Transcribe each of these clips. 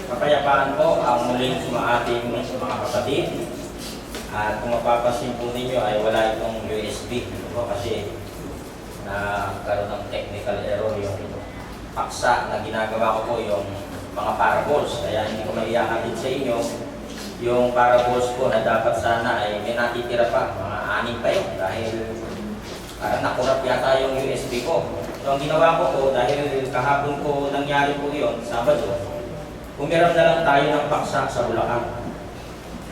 Kapayapaan po ang muling sumaating sa mga kapatid. At kung mapapansin po ninyo ay wala itong USB po kasi nagkaroon ng technical error yung paksa na ginagawa ko po yung mga parables. Kaya hindi ko maiakatid sa inyo yung parables ko na dapat sana ay may natitira pa, mga 6 pa yun dahil parang nakurap yata yung USB ko. So ang ginawa ko po dahil kahapon ko nangyari po yun, Sabado, umiram na lang tayo ng paksa sa Bulacan.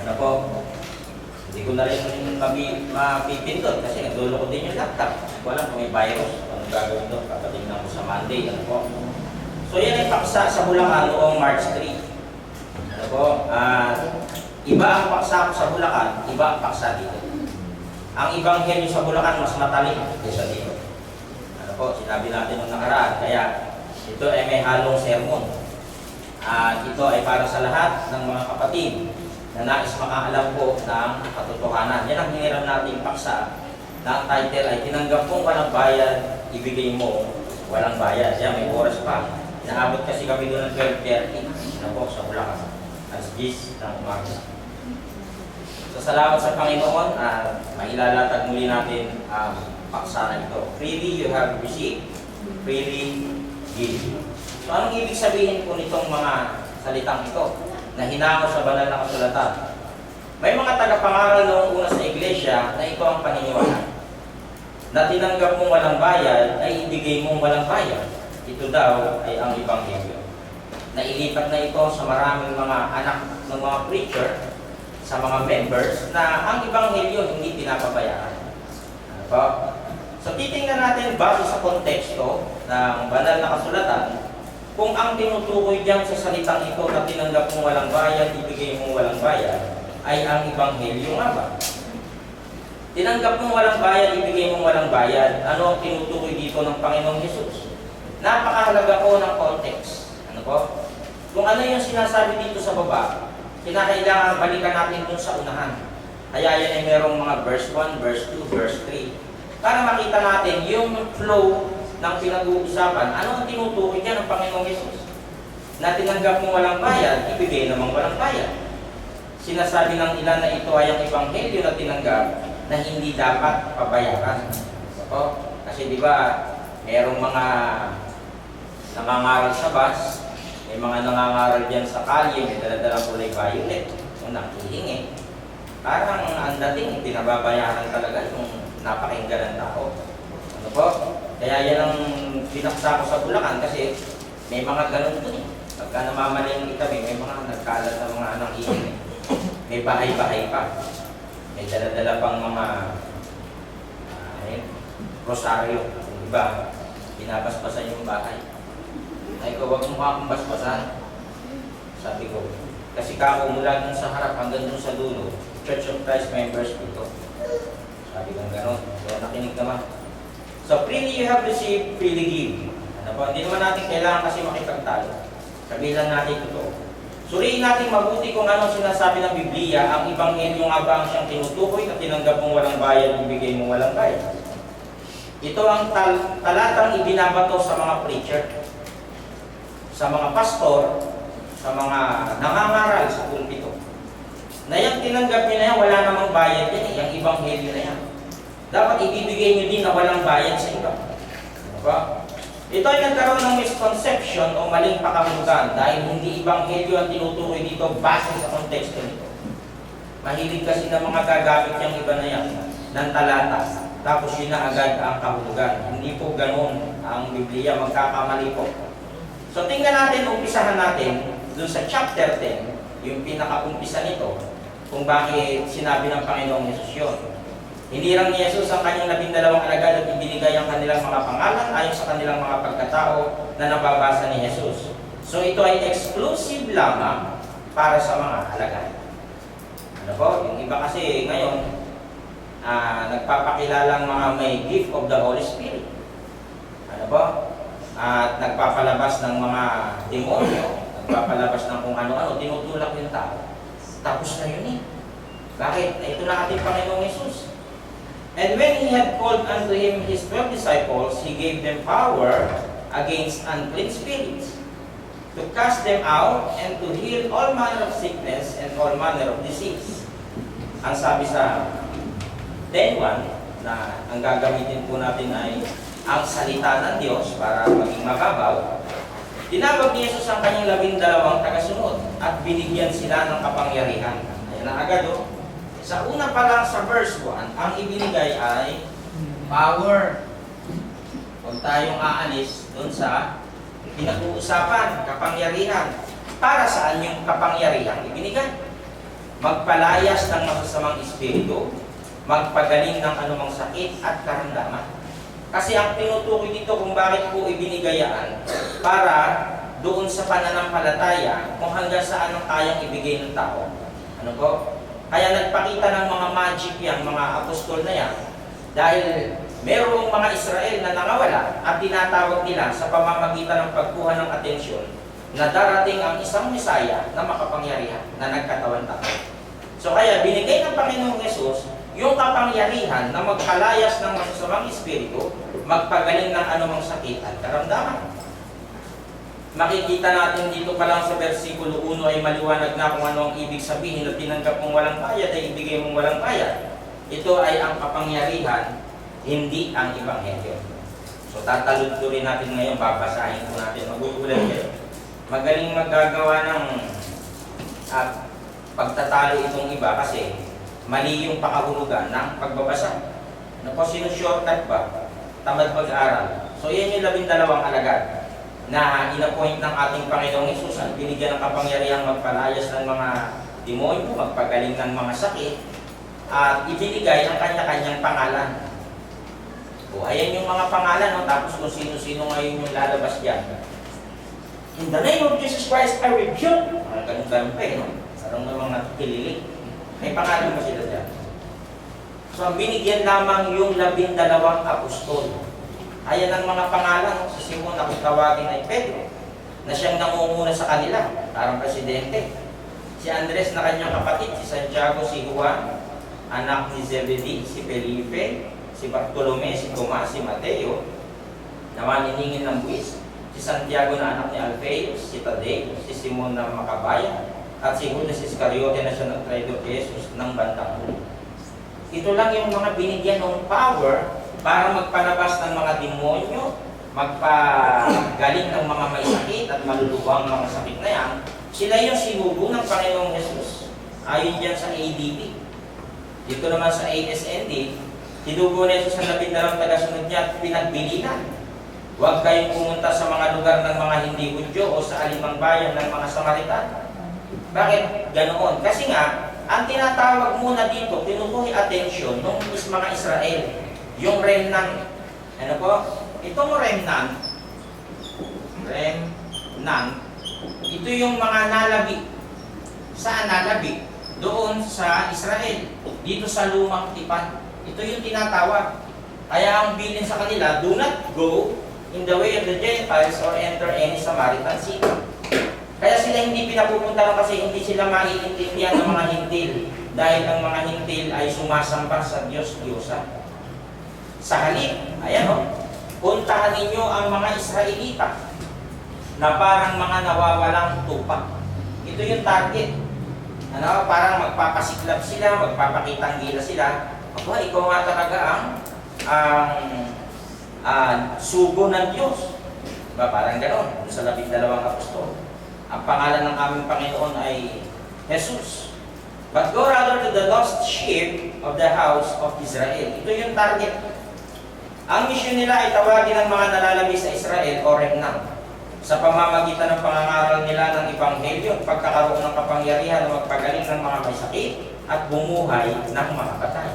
Ano po? Hindi ko na rin mapipindot kasi nagluloko din yung laptop. Walang kung may virus. Anong gagawin doon? Papatingnan ko sa Monday. Ano po? So yan ay paksa sa Bulacan noong March 3. Ano po? Iba ang paksa ko sa Bulacan, iba ang paksa dito. Ang Ebanghelyo sa Bulacan mas matalim kaysa dito. Ano po? Sinabi natin nung nakaraan. Kaya ito ay may halong sermon. At ito ay para sa lahat ng mga kapatid na nais makaalam po ng katotohanan. Yan ang hiniram nating paksa na ang title ay tinanggap mong walang bayad, ibigay mo walang bayad. Yan, may oras pa. Inaabot kasi kami doon ng 12:30 na po sa Bulacan. As 10 ng umaga. So salamat sa Panginoon at mailalatag muli natin ang paksa na ito. Freely you have received, freely give. So anong ibig sabihin po nitong mga salitang ito na hinango sa banal na kasulatan? May mga tagapangaral noong una sa iglesia na ito ang paniniwala. Na tinanggap mong walang bayad ay ibigay mong walang bayad. Ito daw ay ang Ebanghelyo. Nailipat na ito sa maraming mga anak ng mga preacher, sa mga members, na ang Ebanghelyo hindi pinapabayaan. Ano po? So titingnan natin base sa konteksto ng banal na kasulatan kung ang tinutukoy diyan sa salitang ito na tinanggap mong walang bayad, ibigay mong walang bayad, ay ang Ebanghelyo nga ba? Tinanggap mong walang bayad, ibigay mong walang bayad, ano ang tinutukoy dito ng Panginoong Hesus? Napakahalaga po ng context. Ano po? Kung ano yung sinasabi dito sa baba, kinakailangan balikan natin dun sa unahan. Kaya yan ay merong mga verse 1, verse 2, verse 3. Para makita natin yung flow ng pinag-uusapan, ano ang tinutukoy niya ng Panginoong Hesus? Na tinanggap mo walang bayad, ibigay namang walang bayad. Sinasabi ng ilan na ito ay ang Ebanghelyo na tinanggap na hindi dapat pabayaran. So, kasi di ba, merong mga nangangaral sa bus, may mga nangangaral dyan sa kalye, may daladalang kulay violet, kung nakihingi. Parang ang dating, pinababayaran talaga yung napakinggan ng tao. Ano po? Kaya yan ang pinaksa ko sa Bulacan kasi may mga ganun dun eh. Pagka namamalay ng itabi, may mga nagkalat na mga anang iing. May bahay-bahay pa. May dala-dala pang mga rosaryo. Iba, binabasbasan yung bahay. Ay ko, wag mo akong basbasan. Sabi ko, kasi kako mula dun sa harap hanggang dun sa dulo, Church of Christ members dito. Sabi ko gano'n. So nakinig naman. So, freely you have received, freely give. Ano po? Hindi naman natin kailangan kasi makipagtalo. Sabihin lang natin ito. Suriin natin mabuti kung anong sinasabi ng Biblia, ang Ebanghelyo nga ba ang siyang tinutukoy na tinanggap mong walang bayad, ibigay mong walang bayad. Ito ang talatang ibinabato sa mga preacher, sa mga pastor, sa mga nangangaral sa pulpito. Na yung tinanggap niyo na yan, wala namang bayad yan, yung Ebanghelyo na yan. Dapat ibibigay nyo din na walang bayad sa iba. Diba? Ito ay nagkaroon ng misconception o maling pakahulugan dahil hindi Ebanghelyo ang tinutukoy dito base sa konteksto nito. Mahilig kasi na mga gagamit yung iba na yan ng talata. Tapos yun na agad ang kahulugan. Hindi po ganun ang Biblia, magkakamali po. So tingnan natin, umpisahan natin dun sa chapter 10, yung pinaka-umpisa nito, kung bakit sinabi ng Panginoong Hesus yun. Hinirang ni Jesus ang kanyang 12 alagad at ibinigay ang kanilang mga pangalan ayon sa kanilang mga pagkatao na nababasa ni Jesus. So ito ay exclusive lamang para sa mga alagad. Ano po? Yung iba kasi ngayon, nagpapakilalang mga may gift of the Holy Spirit. Ano po? At nagpapalabas ng mga demonyo, nagpapalabas ng kung ano-ano, tinutulak yung tao. Tapos na yun eh. Bakit? Ito na ating Panginoong Jesus. And when he had called unto him his 12 disciples, he gave them power against unclean spirits. to cast them out, and to heal all manner of sickness and all manner of disease. Ang sabi sa 10:1 na ang gagamitin po natin ay ang salita ng Diyos para maging mababaw. Tinawag ni Jesus ang kanyang 12 tagasunod at binigyan sila ng kapangyarihan. Ayan na agad o. Sa una pa lang sa verse 1, ang ibinigay ay power. Huwag tayong aalis doon sa pinag-uusapan, kapangyarihan. Para saan yung kapangyarihan ibinigay? Magpalayas ng masasamang espiritu, magpagaling ng anumang sakit at karamdaman. Kasi ang tinutukoy dito kung bakit po ibinigayaan para doon sa pananampalataya kung hanggang saan ang kayang ibigay ng tao. Ano po? Kaya nagpakita ng mga magic yan, mga apostol na yan, dahil merong mga Israel na nakawala at tinatawag nila sa pamamagitan ng pagkuha ng atensyon na darating ang isang Mesaya na makapangyarihan na nagkatawan-tao. So kaya binigay ng Panginoong Yesus yung kapangyarihan na magpalayas ng masasamang espiritu, magpagaling ng anumang sakit at karamdaman. Makikita natin dito pa lang sa versikulo 1 ay maliwanag na kung ano ang ibig sabihin na tinanggap mong walang bayad ay ibigay mong walang bayad. Ito ay ang kapangyarihan, hindi ang ebanghelyo. So tataludturin natin ngayon, babasahin po natin, magugulat kayo. Magaling magagawa ng pagtatalo itong iba kasi mali yung pakahulugan ng pagbabasa. Ano po, sino-shortcut ba? Tamad mag-aral. So yan yung 12 alagad na inapoint ng ating Panginoong Hesus at binigyan ng kapangyarihang magpalayas ng mga demonyo, magpagaling ng mga sakit, at ibinigay ang kanya-kanyang pangalan. O ayan yung mga pangalan, no? Tapos kung sino-sino ngayon yung lalabas dyan. In the name of Jesus Christ, I rebuke. Ganun-ganun pa eh, no? Sarang namang nakikililig. May pangalan ba sila dyan? So ang binigyan lamang yung 12 apostol. Ayan ang mga pangalan sa Simon na kung tawagin ay Pedro, na siyang nangunguna sa kanila, parang presidente. Si Andres na kanyang kapatid, si Santiago, si Juan, anak ni Zebedee, si Felipe, si Bartolome, si Tomas, si Mateo, na maniningin ng buwis, si Santiago na anak ni Alfeo, si Tadeo, si Simon na makabayan, at si Judas Iscariote na siya ng traidor kay Jesus ng bandang huli. Ito lang yung mga binigyan ng power para magpalabas ng mga demonyo, magpagaling ng mga may sakit at maluluwang mga sakit na yan. Sila yung sinugo ng Panginoong Jesus. Ayon dyan sa ADP. Dito naman sa ASND, sinugo na Jesus sa 12 tagasunod niya at pinagbilinan. Huwag kayong pumunta sa mga lugar ng mga hindi Hudyo o sa alimang bayan ng mga Samaritan. Bakit ganoon? Kasi nga, ang tinatawag muna dito, kinukuhi atensyon ng mga Israel. Yung remnant. Ano po? Itong remnant, ito yung mga nalabi. Saan nalabi? Doon sa Israel. Dito sa lumang tipan. Ito yung tinatawag. Kaya ang bilin sa kanila, do not go in the way of the Gentiles or enter any Samaritan city. Kaya sila hindi pinapupunta lang kasi hindi sila maiintindihan ng mga hintil. Dahil ang mga hintil ay sumasampa sa Diyos-Diyosa. Sa halip, ayan o, puntahan ninyo ang mga Israelita na parang mga nawawalang tupa. Ito yung target. Ano, parang magpapasiklab sila, magpapakitang gila sila. Aba, ikaw nga talaga ang sugo ng Diyos. Diba, parang gano'n, sa 12 apostol. Ang pangalan ng aming Panginoon ay Jesus. But go rather to the lost sheep of the house of Israel. Ito yung target. Ang misyon nila ay tawagin ng mga nalalami sa Israel o remnant sa pamamagitan ng pangangaral nila ng Ebanghelyo, pagkakaroon ng kapangyarihan na magpagaling ng mga may sakit at bumuhay ng mga patay.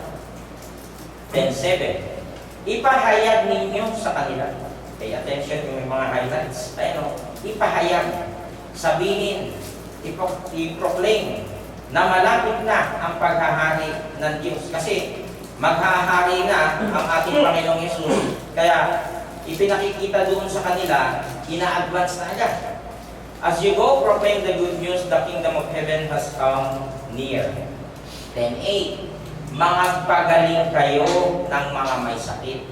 Then 7. Ipahayag ninyo sa kanila. Pay attention yung may mga highlights. Ayan o, ipahayag. Sabihin, i-proclaim na malapit na ang paghahari ng Diyos. Kasi maghahari na ang ating Panginoong Yesus. Kaya ipinakikita doon sa kanila, ina-advance na agad. As you go, proclaim the good news, the kingdom of heaven has come near. Then 8, magpagaling kayo ng mga may sakit.